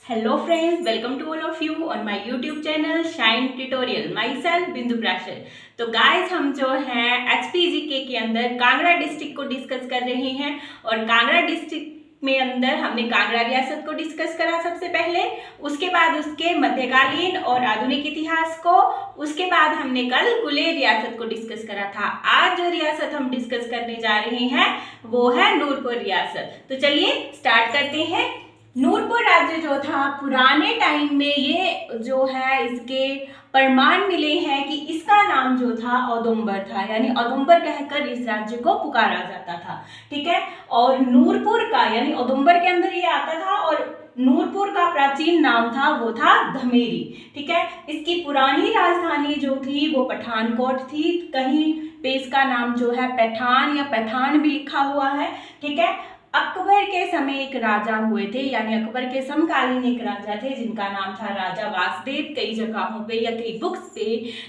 Hello friends, welcome to all of you on my YouTube channel Shine Tutorial. Myself बिंदु प्राशर। तो guys हम जो है HPGK के अंदर कांगड़ा डिस्ट्रिक्ट को डिस्कस कर रहे हैं और कांगड़ा डिस्ट्रिक्ट में अंदर हमने कांगड़ा रियासत को डिस्कस करा सबसे पहले, उसके बाद उसके मध्यकालीन और आधुनिक इतिहास को, उसके बाद हमने कल कुलेर रियासत को डिस्कस करा था। आज जो रियासत हम डिस्कस करने जा रहे हैं वो है नूरपुर रियासत। तो चलिए स्टार्ट करते हैं। नूरपुर राज्य जो था पुराने टाइम में ये जो है इसके प्रमाण मिले हैं कि इसका नाम जो था औदुंबर था, यानी औदुंबर कहकर इस राज्य को पुकारा जाता था। ठीक है, और नूरपुर का यानी औदुंबर के अंदर ये आता था और नूरपुर का प्राचीन नाम था वो था धमेरी। ठीक है, इसकी पुरानी राजधानी जो थी वो पठानकोट थी। कहीं पे इसका नाम जो है पैठान या पैठान भी लिखा हुआ है। ठीक है, अकबर के समय एक राजा हुए थे, यानी अकबर के समकालीन एक राजा थे जिनका नाम था राजा वासुदेव। कई जगहों पे या कई बुक्स पे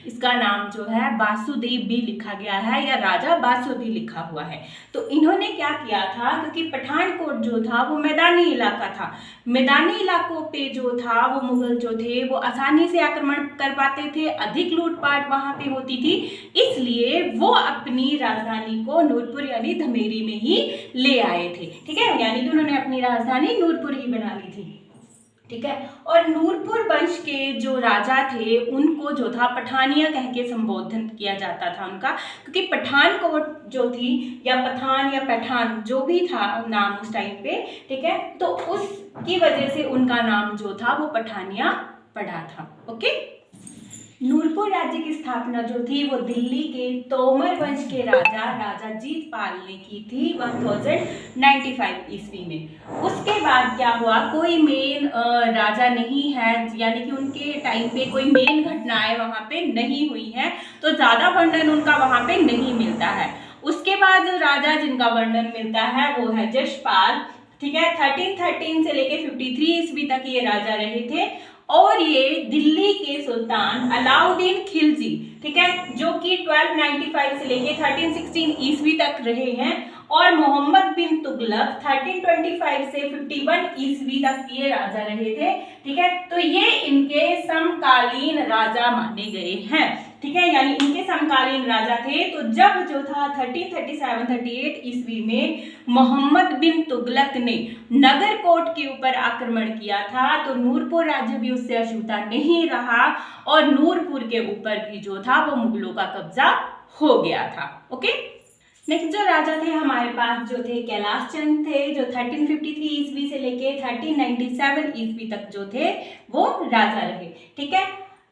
इसका नाम जो है वासुदेव भी लिखा गया है या राजा वासु भी लिखा हुआ है। तो इन्होंने क्या किया था, क्योंकि पठानकोट जो था वो मैदानी इलाका था, मैदानी इलाकों पे जो था वो मुगल जो थे वो आसानी से आक्रमण कर पाते थे, अधिक लूटपाट वहां पे होती थी, इसलिए वो अपनी राजधानी को नूरपुर यानी धमेरी में ही ले आए थे। ठीक है, यानी कि उन्होंने अपनी राजधानी नूरपुर ही बना ली थी। ठीक है, और नूरपुर वंश के जो राजा थे उनको जो था पठानिया कह के संबोधन किया जाता था उनका, क्योंकि पठानकोट जो थी या पठान या पैठान जो भी था नाम उस टाइम पे, ठीक है, तो उसकी वजह से उनका नाम जो था वो पठानिया पड़ा था। ओके, नूरपुर राज्य की स्थापना जो थी वो दिल्ली के तोमर वंश के राजा जीतपाल ने की थी 1095 ईस्वी में। उसके बाद क्या हुआ, कोई मेन राजा नहीं है, यानी कि उनके टाइम पे कोई मेन घटनाएं वहां पे नहीं हुई हैं, तो ज्यादा वर्णन उनका वहां पे नहीं मिलता है। उसके बाद जो राजा जिनका वर्णन मिलता है वो है यशपाल। ठीक है, 1313 से लेके 53 ईस्वी तक ये राजा रहे थे और ये दिल्ली के सुल्तान अलाउद्दीन खिलजी, ठीक है, जो कि 1295 से लेके 1316 ईस्वी तक रहे हैं, और मोहम्मद बिन तुगलक 1325 से 51 ईस्वी तक ये राजा रहे थे। ठीक है, तो ये इनके समकालीन राजा माने गए हैं। ठीक है, यानी इनके समकालीन राजा थे। तो जब जो था 1337-38 ईस्वी में मोहम्मद बिन तुगलक ने नगरकोट के ऊपर आक्रमण किया था, तो नूरपुर राज्य भी उससे अछूता नहीं रहा और नूरपुर के ऊपर भी जो था वो मुगलों का कब्जा हो गया था। ओके, नेक्स्ट जो राजा थे हमारे पास जो थे कैलाश चंद थे, जो 1353 ईस्वी से लेके 1397 ईस्वी तक जो थे वो राजा रहे। ठीक है,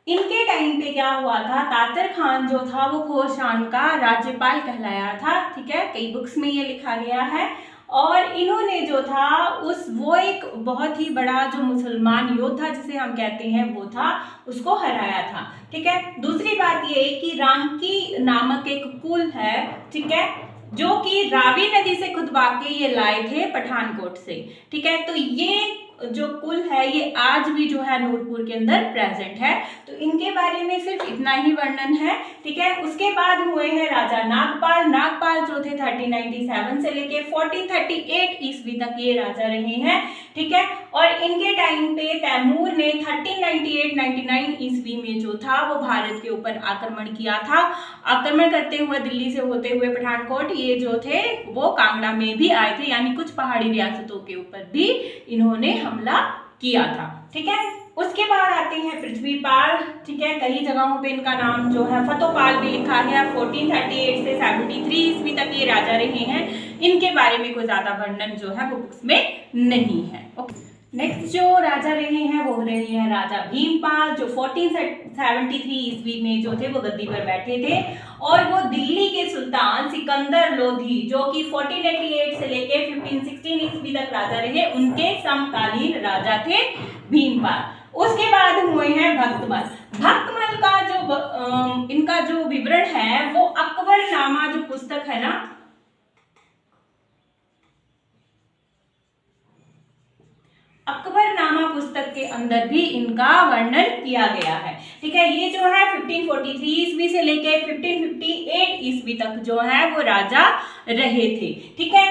इनके टाइम पे क्या हुआ था, तातर खान जो था वो खोरासान का राज्यपाल कहलाया था। ठीक है, कई बुक्स में ये लिखा गया है, और इन्होंने जो था वो एक बहुत ही बड़ा जो मुसलमान योद्धा जिसे हम कहते हैं वो था, उसको हराया था। ठीक है, दूसरी बात ये कि रांकी नामक एक कुल है, ठीक है, जो कि रावी नदी से खुदवा के ये लाए थे पठानकोट से। ठीक है, तो ये जो कुल है ये आज भी जो है नूरपुर के अंदर प्रेजेंट है। तो इनके बारे में सिर्फ इतना ही वर्णन है। ठीक है, उसके बाद हुए हैं राजा नागपाल जो थे 1397 से लेके 1438 ईस्वी तक ये राजा रहे हैं। ठीक है, और इनके टाइम पे तैमूर ने 1398-99 ईस्वी में जो था वो भारत के ऊपर आक्रमण किया था। आक्रमण करते हुए दिल्ली से होते हुए पठानकोट ये जो थे वो कांगड़ा में भी आए थे, यानी कुछ पहाड़ी रियासतों के ऊपर भी इन्होंने हमला किया था। ठीक है, उसके बाद आते हैं पृथ्वीपाल। ठीक है, कई जगहों पे इनका नाम जो है फतोपाल भी लिखा है। 1438 से 73 ईस्वी तक ये राजा रहे हैं। इनके बारे में कोई ज्यादा वर्णन जो है वो बुक्स में नहीं है। ओके, नेक्स्ट जो राजा रहे हैं वो रहे हैं राजा भीमपाल, जो 1473 ईस्वी में जो थे वो गद्दी पर बैठे थे, और वो दिल्ली के सुल्तान सिकंदर लोधी जो कि 1488 से लेके 1516 ईस्वी तक राजा रहे, उनके समकालीन राजा थे भीमपाल। उसके बाद हुए हैं भक्तमल का जो इनका जो विवरण है वो अकबरनामा जो पुस्तक है ना, अकबरनामा पुस्तक के अंदर भी इनका वर्णन किया गया है। ठीक है, ये जो है 1543 ईस्वी से लेके 1558 ईस्वी तक जो है वो राजा रहे थे। ठीक है,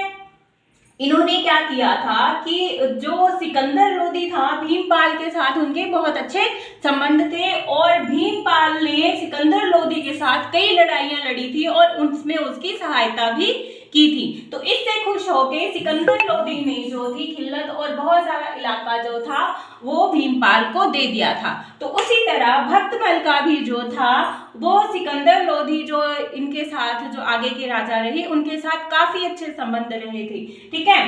इन्होंने क्या किया था कि जो सिकंदर लोदी था, भीमपाल के साथ उनके बहुत अच्छे संबंध थे और भीमपाल ने सिकंदर लोदी के साथ कई लड़ाइयां लड़ी थी और उसमें उसकी सहायता भी की थी। तो इससे खुश होके सिकंदर लोदी ने जो थी खिल्लत और बहुत सारा इलाका जो था वो भीमपाल को दे दिया था। तो उसी तरह भक्तमल का भी जो था वो सिकंदर लोधी जो इनके साथ जो आगे के राजा रहे उनके साथ काफी अच्छे संबंध रहे थे। ठीक है,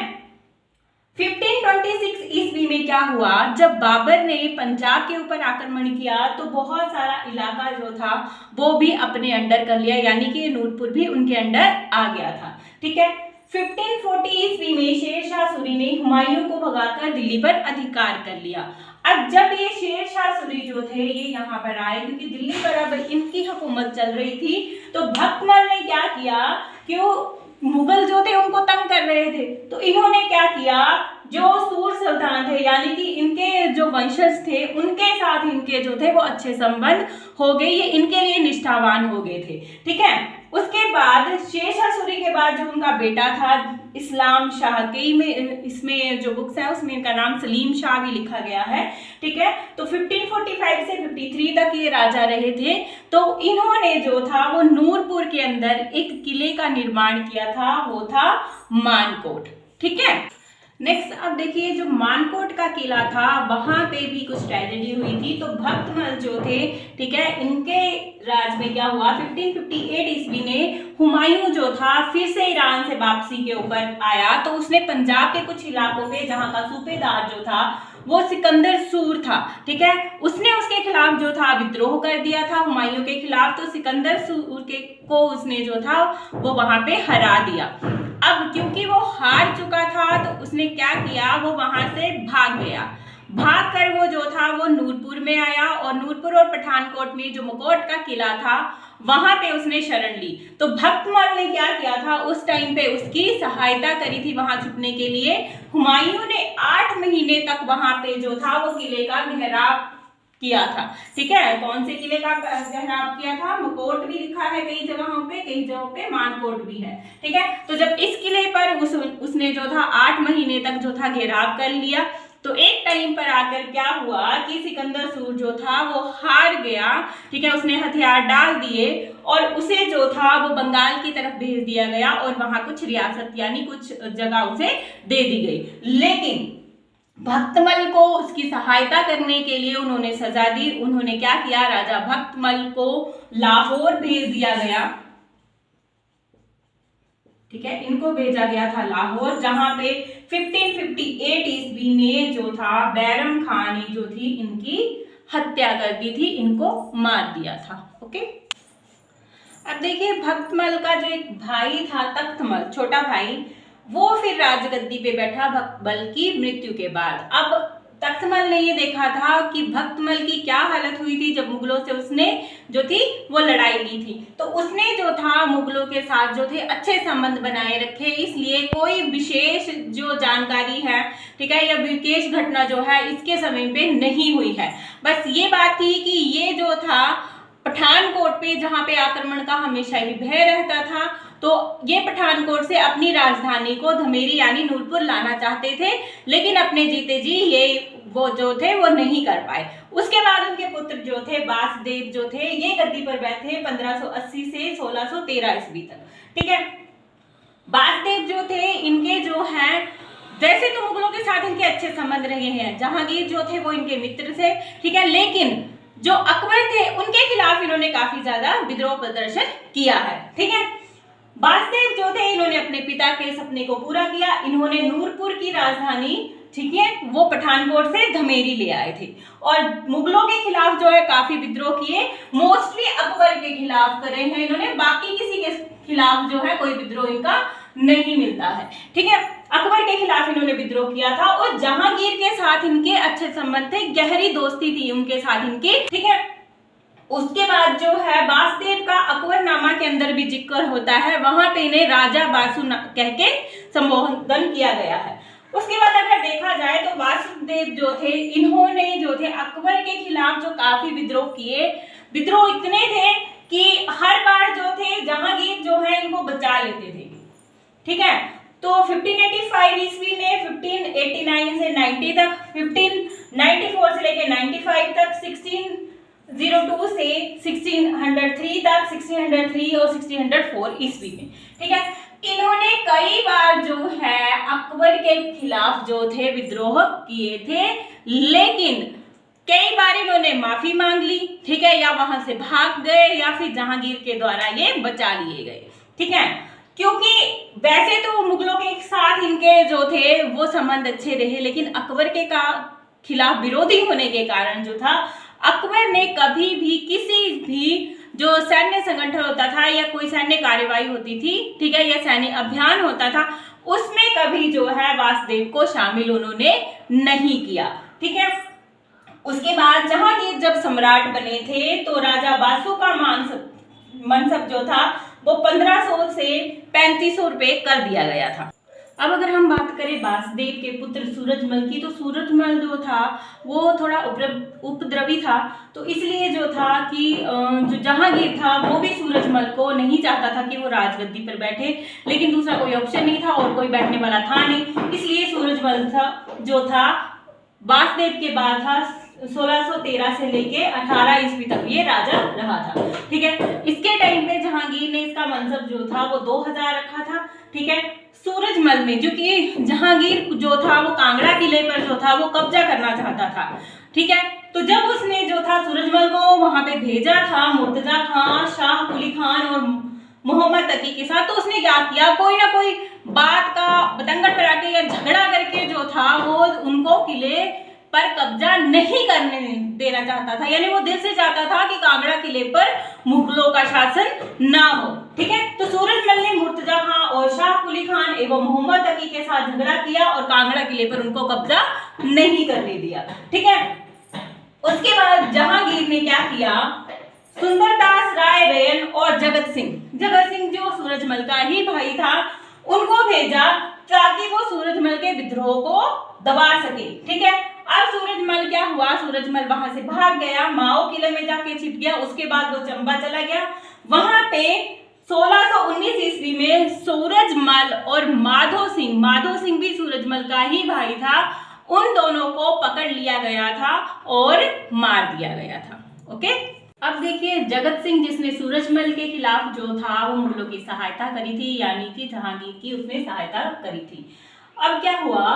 1526 ईस्वी में क्या हुआ, जब बाबर ने पंजाब के ऊपर आक्रमण किया तो बहुत सारा इलाका जो था वो भी अपने अंडर कर लिया, यानी कि नूरपुर भी उनके अंडर आ गया था। ठीक है, 1540 ईस्वी में शेरशाह सूरी ने हुमायूं को भगाकर दिल्ली पर अधिकार कर लिया। अब जब ये शेरशाह सूरी जो थे ये यहाँ पर आए, क्योंकि दिल्ली पर अब इनकी हुकूमत चल रही थी, तो भक्तमल ने क्या किया कि वो मुगल जो थे उनको तंग कर रहे थे, तो इन्होंने क्या किया, जो सूर सुल्तान थे यानी कि इनके जो वंशज थे उनके साथ इनके जो थे वो अच्छे संबंध हो गए, ये इनके लिए निष्ठावान हो गए थे। ठीक है, उसके बाद शेरशाह सूरी के बाद जो उनका बेटा था इस्लाम शाह, कई में इसमें जो बुक्स है उसमें इनका नाम सलीम शाह भी लिखा गया है। ठीक है, तो 1545 से 53 तक ये राजा रहे थे। तो इन्होंने जो था वो नूरपुर के अंदर एक किले का निर्माण किया था, वो था मानकोट। ठीक है, नेक्स्ट अब देखिए जो मानकोट का किला था वहां पे भी कुछ ट्रेजेडी हुई थी। तो भक्तमल जो थे, ठीक है, इनके राज में क्या हुआ, 1558 ईस्वी ने हुमायूं जो था फिर से ईरान से वापसी के ऊपर आया, तो उसने पंजाब के कुछ इलाकों पे, जहां का सूबेदार जो था वो सिकंदर सूर था, ठीक है, उसने उसके खिलाफ जो था विद्रोह कर दिया था हुमायूं के खिलाफ। तो सिकंदर सूर को उसने जो था वो वहां पे हरा दिया। अब क्योंकि वो हार चुका था तो उसने क्या किया, वो वहां से भाग गया। भाग कर वो जो था वो नूरपुर में आया और नूरपुर और पठानकोट में जो मकोट का किला था वहां पे उसने शरण ली। तो भक्तमल ने क्या किया था, उस टाइम पे उसकी सहायता करी थी वहां छुपने के लिए। हुमायूं ने 8 महीने तक वहां पे जो था वो किले का घेराव किया था। ठीक है, कौन से किले का घेराव किया था, मकोट भी लिखा है कई जगहों पे, कई जगहों पे मानकोट भी है। ठीक है, तो जब इस किले पर उसने जो था 8 महीने तक जो था घेराव कर लिया, तो एक टाइम पर आकर क्या हुआ कि सिकंदर सूर जो था वो हार गया। ठीक है, उसने हथियार डाल दिए और उसे जो था वो बंगाल की तरफ भेज दिया गया और वहां कुछ रियासत यानी कुछ जगह उसे दे दी गई। लेकिन भक्तमल को उसकी सहायता करने के लिए उन्होंने सजा दी। उन्होंने क्या किया, राजा भक्तमल को लाहौर भेज दिया गया। ठीक है, इनको भेजा गया था लाहौर, जहां पे 1558 ईस्वी ने जो था बैरम खान जो थी इनकी हत्या कर दी थी, इनको मार दिया था। ओके, अब देखिए भक्तमल का जो एक भाई था तख्तमल, छोटा भाई, वो फिर राजगद्दी पे बैठा भक्तमल की मृत्यु के बाद। अब तख्तमल ने ये देखा था कि भक्तमल की क्या हालत हुई थी जब मुगलों से उसने जो थी वो लड़ाई ली थी। तो उसने जो था मुगलों के साथ जो थे अच्छे संबंध बनाए रखे, इसलिए कोई विशेष जो जानकारी है, ठीक है, या विशेष घटना जो है इसके समय पे नहीं हुई है। बस ये बात थी कि ये जो था पठानकोट पे जहाँ पे आक्रमण का हमेशा ही भय रहता था, तो ये पठानकोट से अपनी राजधानी को धमेरी यानी नूरपुर लाना चाहते थे, लेकिन अपने जीते जी ये वो जो थे वो नहीं कर पाए। उसके बाद उनके पुत्र जो थे वासुदेव जो थे ये गद्दी पर बैठे 1580 से 1613 ईस्वी तक। ठीक है, वासुदेव जो थे इनके जो हैं, वैसे तो मुगलों के साथ इनके अच्छे संबंध रहे हैं, जहांगीर जो थे वो इनके मित्र थे। ठीक है, लेकिन जो अकबर थे उनके खिलाफ इन्होंने काफी ज्यादा विद्रोह प्रदर्शन किया है। ठीक है, वासुदेव जो थे इन्होंने अपने पिता के सपने को पूरा किया। इन्होंने नूरपुर की राजधानी, ठीक है, वो पठानकोट से धमेरी ले आए थे और मुगलों के खिलाफ जो है काफी विद्रोह किए। मोस्टली अकबर के खिलाफ करे हैं इन्होंने, बाकी किसी के खिलाफ जो है कोई विद्रोह इनका नहीं मिलता है। ठीक है, अकबर के खिलाफ इन्होंने विद्रोह किया था और जहांगीर के साथ इनके अच्छे संबंध थे, गहरी दोस्ती थी उनके साथ इनकी। ठीक है, उसके बाद जो है वासुदेव का अकबरनामा के अंदर भी जिक्र होता है, वहां पे इन्हें राजा वासु कह के संबोधन किया गया है। उसके बाद अगर देखा जाए तो वासुदेव जो थे इन्होंने जो थे अकबर के खिलाफ जो काफी विद्रोह किए, विद्रोह इतने थे कि हर बार जो थे जहांगीर जो है इनको बचा लेते थे। ठीक है, तो 1585 ईस्वी में 1589 से 90 तक, 1594 से लेके 95 तक, 1602 से 1603 तक, 1603 और 1604 ईस्वी में, ठीक है। इन्होंने कई बार जो है अकबर के खिलाफ जो थे विद्रोह किए थे, लेकिन कई बार इन्होंने माफी मांग ली, ठीक है, या वहां से भाग गए या फिर जहांगीर के द्वारा ये बचा लिए गए, ठीक है। क्योंकि वैसे तो मुगलों के साथ इनके जो थे वो संबंध अच्छे रहे, लेकिन अकबर के खिलाफ विरोधी होने के कारण जो था अकबर ने कभी भी किसी भी जो सैन्य संगठन होता था या कोई सैन्य कार्यवाही होती थी, ठीक है, या सैन्य अभियान होता था, उसमें कभी जो है वासुदेव को शामिल उन्होंने नहीं किया, ठीक है। उसके बाद जहांगीर जब सम्राट बने थे तो राजा बासु का मनसब जो था वो 1500 से 3500 रुपए कर दिया गया था। अब अगर हम बात करें वासुदेव के पुत्र सूरजमल की, तो सूरजमल जो था वो थोड़ा उपद्रवी था, तो इसलिए जो था कि जो जहांगीर था वो भी सूरजमल को नहीं चाहता था कि वो राजगद्दी पर बैठे, लेकिन दूसरा कोई ऑप्शन नहीं था और कोई बैठने वाला था नहीं, इसलिए सूरजमल जो था वासुदेव के बाद था 1613 से लेके 18 ईस्वी तक ये राजा रहा था, ठीक है। इसके टाइम पे जहांगीर ने इसका मनसब जो था वो 2000 रखा था, ठीक है। सूरजमल में जो कि जहांगीर जो था वो कांगड़ा किले पर जो था वो कब्जा करना चाहता था, ठीक है। तो जब उसने जो था सूरजमल को वहां पे भेजा था मुर्तजा खान, शाह कुली खान और मोहम्मद तकी के साथ, तो उसने क्या किया, कोई ना कोई बात का बतंगड़ करा के या झगड़ा करके जो था वो उनको किले पर कब्जा नहीं करने देना चाहता था, यानी वो दिल से चाहता था कि कांगड़ा किले पर मुगलों का शासन ना हो, ठीक है। तो सूरजमल ने मुर्तजा खान और शाह कुली खान एवं मोहम्मद तकी के साथ झगड़ा किया और कांगड़ा किले पर उनको कब्जा नहीं करने दिया, ठीक है। उसके बाद जहांगीर ने क्या किया, सुंदरदास राय रेन और जगत सिंह जो सूरजमल का ही भाई था, उनको भेजा ताकि वो सूरजमल के विद्रोह को दबा सके, ठीक है। अब सूरजमल क्या हुआ, सूरजमल वहां से भाग गया, माओ किले में जाके छिप गया, उसके बाद वो चंबा चला गया। वहां पे 1619 ईस्वी में सूरजमल और माधो सिंह भी सूरजमल का ही भाई था, उन दोनों को पकड़ लिया गया था और मार दिया गया था, ओके। अब देखिए जगत सिंह जिसने सूरजमल के खिलाफ जो था वो मुगलों की सहायता करी थी, यानी कि जहांगीर की उसने सहायता करी थी। अब क्या हुआ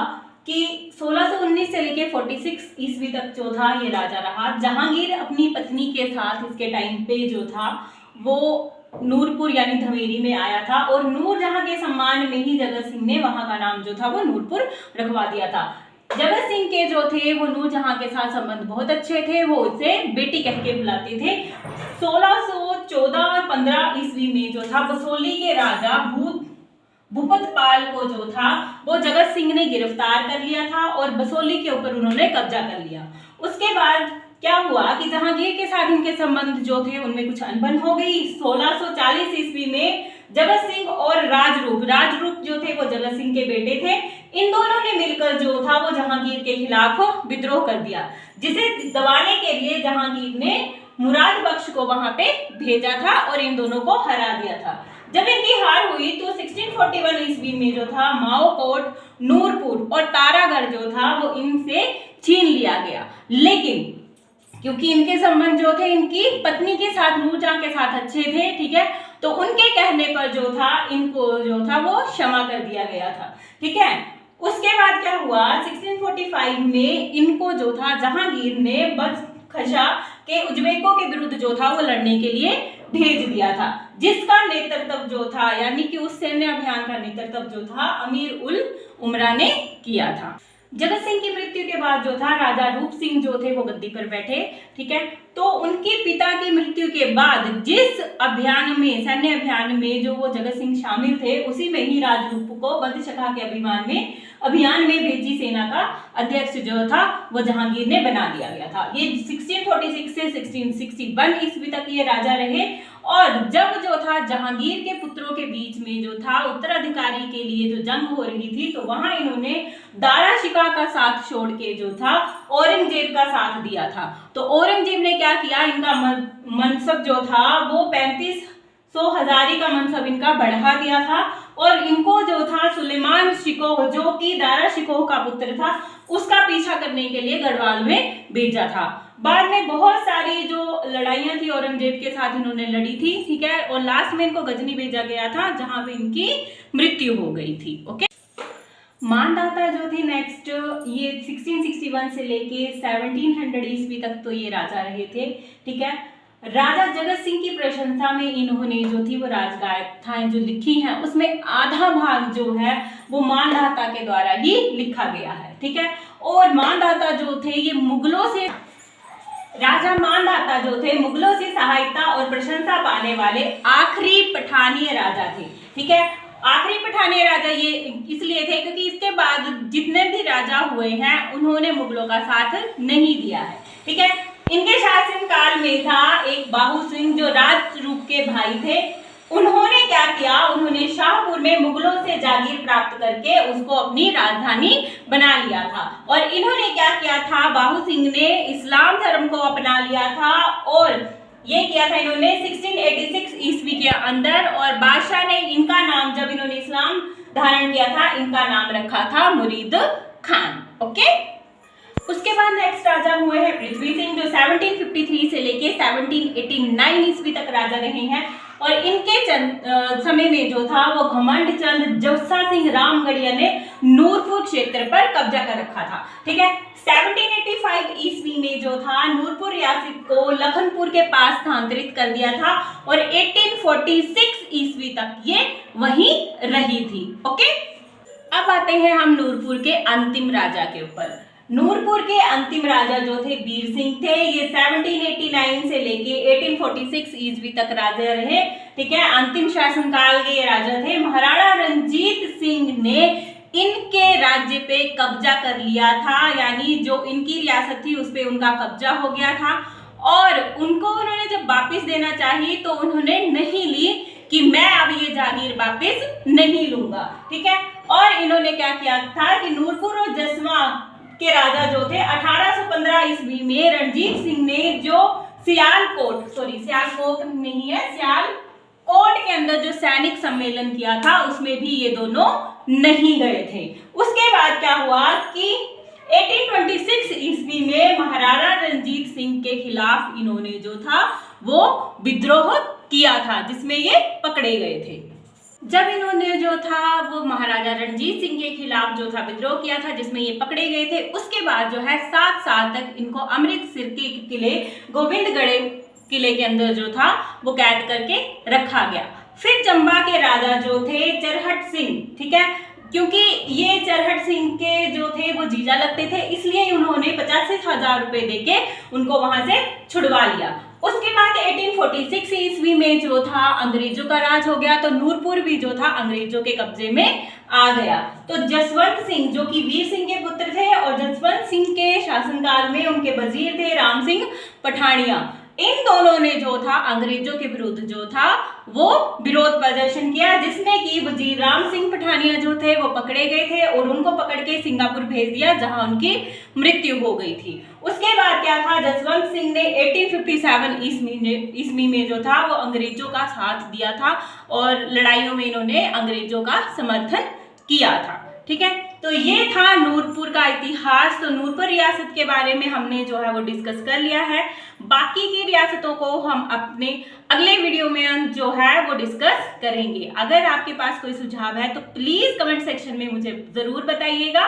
कि 1619 से लेके 46 ईस्वी तक जो था ये राजा रहा। जहांगीर अपनी पत्नी के साथ इसके टाइम पे जो था वो नूरपुर यानी धवेरी में आया था, और नूरजहां के सम्मान में ही जगत सिंह ने वहां का नाम जो था वो नूरपुर रखवा दिया था। जगत सिंह के जो थे वो नूरजहां के साथ संबंध बहुत अच्छे थे, वो उसे बेटी कह के बुलाते थे। 1614 और 15 ईस्वी में जो था बसोली के राजा भूपतपाल को जो था वो जगत सिंह ने गिरफ्तार कर लिया था और बसोली के ऊपर उन्होंने कब्जा कर लिया। उसके बाद क्या हुआ कि जहांगीर के साथ इनके संबंध जो थे उनमें कुछ अनबन हो गई। 1640 ईस्वी में जगत सिंह और राजरूप जो थे वो जगत सिंह के बेटे थे, इन दोनों ने मिलकर जो था वो जहांगीर के खिलाफ विद्रोह कर दिया, जिसे दबाने के लिए जहांगीर ने मुराद बख्श को वहां पे भेजा था और इन दोनों को हरा दिया था। जब इनकी हार हुई तो 1641 ईस्वी में जो था माओकोट, नूरपुर और तारागढ़ जो था वो इनसे छीन लिया गया, लेकिन क्योंकि इनके संबंध जो थे इनकी पत्नी के साथ नूरजहां के साथ अच्छे थे, ठीक है, तो उनके कहने पर जो था इनको जो था वो क्षमा कर दिया गया था, ठीक है। उसके बाद क्या हुआ, 1645 में इनको जो था जहांगीर ने बदख्शा के उज्बेकों के विरुद्ध जो था वो लड़ने के लिए भेज दिया था, जिसका नेतृत्व जो था यानी कि उस सैन्य अभियान का नेतृत्व जो था अमीर उल उमरा ने किया था। जगत सिंह की मृत्यु के बाद जो था राजा रूप सिंह जो थे वो गद्दी पर बैठे, ठीक है। तो उनके पिता की मृत्यु के बाद जिस अभियान में सैन्य अभियान में जो वो जगत सिंह शामिल थे, उसी में ही राजरूप को बदशका के अभियान में भेजी सेना का अध्यक्ष जो था वो जहांगीर ने बना दिया गया था। ये 1646 से 1661 ईस्वी तक ये राजा रहे, और जब जो था जहांगीर के पुत्रों के बीच में जो था उत्तराधिकारी के लिए जो जंग हो रही थी, तो वहां इन्होंने दारा शिकोह का साथ छोड़ के जो था औरंगजेब का साथ दिया था। तो औरंगजेब ने क्या किया, इनका मनसब जो था वो 3500 हजारी का मनसब इनका बढ़ा दिया था, और इनको जो था सुलेमान शिकोह, जो कि दारा शिकोह का पुत्र था, उसका पीछा करने के लिए गढ़वाल में भेजा था। बाद में बहुत सारी जो लड़ाइयां थी औरंगजेब के साथ इन्होंने लड़ी थी, ठीक है, और लास्ट में इनको गजनी भेजा गया था जहां पे इनकी मृत्यु हो गई थी। ओके, मानदाता जो थे नेक्स्ट, ये 1661 से लेके 1700 ईस्वी तक तो ये राजा रहे थे, ठीक है। राजा जगत सिंह की प्रशंसा में इन्होंने जो थी वो राजगाथाएं जो लिखी हैं, उसमें आधा भाग जो है वो मानदाता के द्वारा ही लिखा गया है, ठीक है। और मानदाता जो थे ये मुगलों से, राजा मानदाता जो थे मुगलों से सहायता और प्रशंसा पाने वाले आखिरी पठानीय राजा थे, ठीक है। आखिरी पठानीय राजा ये इसलिए थे क्योंकि इसके बाद जितने भी राजा हुए हैं उन्होंने मुगलों का साथ नहीं दिया है, ठीक है। इनके शासन काल में था एक बाहू सिंह जो राजरूप के भाई थे। उन्होंने क्या किया, उन्होंने शाहपुर में मुगलों से जागीर प्राप्त करके उसको अपनी राजधानी बना लिया था। और इन्होंने क्या किया था, बाहू सिंह ने इस्लाम धर्म को अपना लिया था और ये किया था इन्होंने 1686 ईस्वी के अंदर। और बादशाह ने इनका नाम, जब इन्होंने इस्लाम धारण किया था, इनका नाम रखा था मुरीद खान। ओके, उसके बाद नेक्स्ट राजा हुए हैं पृथ्वी सिंह, जो 1753 से लेके 1789 ईस्वी तक राजा रहे हैं। और इनके समय में जो था वो घमंड चंद जस्सा सिंह रामगढ़िया ने नूरपुर क्षेत्र पर कब्जा कर रखा था, ठीक है। 1785 ईस्वी में जो था नूरपुर रियासत को लखनपुर के पास स्थानांतरित कर दिया था और 1846 ईस्वी तक ये वहीं रही थी। ओके, अब आते हैं हम नूरपुर के अंतिम राजा के ऊपर। नूरपुर के अंतिम राजा जो थे वीर सिंह थे। ये 1789 से लेके 1846 ईस्वी तक राजा रहे, ठीक है। अंतिम शासनकाल के ये राजा थे। महाराणा रंजीत सिंह ने इनके राज्य पे कब्जा कर लिया था, यानी जो इनकी रियासत थी उस पे उनका कब्जा हो गया था। और उनको उन्होंने जब वापिस देना चाहिए तो उन्होंने नहीं ली कि मैं अब ये जागीर वापिस नहीं लूंगा, ठीक है। और इन्होंने क्या किया था कि नूरपुर और जसवा के राजा जो थे 1815 ईस्वी में रणजीत सिंह ने जो सियालकोट के अंदर जो सैनिक सम्मेलन किया था उसमें भी ये दोनों नहीं गए थे। उसके बाद क्या हुआ कि 1826 ईस्वी में महाराणा रंजीत सिंह के खिलाफ इन्होंने जो था वो विद्रोह किया था, जिसमें ये पकड़े गए थे। जब इन्होंने जो था वो महाराजा रणजीत सिंह के खिलाफ जो था विद्रोह किया था, जिसमें ये पकड़े गए थे, उसके बाद जो है 7 साल तक इनको अमृतसर के किले गोविंदगढ़ किले के अंदर जो था वो कैद करके रखा गया। फिर चंबा के राजा जो थे चरहट सिंह, ठीक है, क्योंकि ये चरहट सिंह के जो थे वो जीजा लगते थे, इसलिए उन्होंने 85,000 रुपए देके उनको वहां से छुड़वा लिया। उसके बाद 1846 ईस्वी में जो था अंग्रेजों का राज हो गया, तो नूरपुर भी जो था अंग्रेजों के कब्जे में आ गया। तो जसवंत सिंह जो कि वीर सिंह के पुत्र थे और जसवंत सिंह के शासनकाल में उनके वजीर थे राम सिंह पठानिया, इन दोनों ने जो था अंग्रेजों के विरुद्ध जो था वो विरोध प्रदर्शन किया, जिसमें कि वजीर राम सिंह पठानिया जो थे वो पकड़े गए थे और उनको पकड़ के सिंगापुर भेज दिया, जहां उनकी मृत्यु हो गई थी। उसके बाद क्या था, जसवंत सिंह ने 1857 ईस्वी में जो था वो अंग्रेजों का साथ दिया था और लड़ाइयों में इन्होंने अंग्रेजों का समर्थन किया था, ठीक है। तो ये था नूरपुर का इतिहास। तो नूरपुर रियासत के बारे में हमने जो है वो डिस्कस कर लिया है। बाकी की रियासतों को हम अपने अगले वीडियो में जो है वो डिस्कस करेंगे। अगर आपके पास कोई सुझाव है तो प्लीज कमेंट सेक्शन में मुझे जरूर बताइएगा।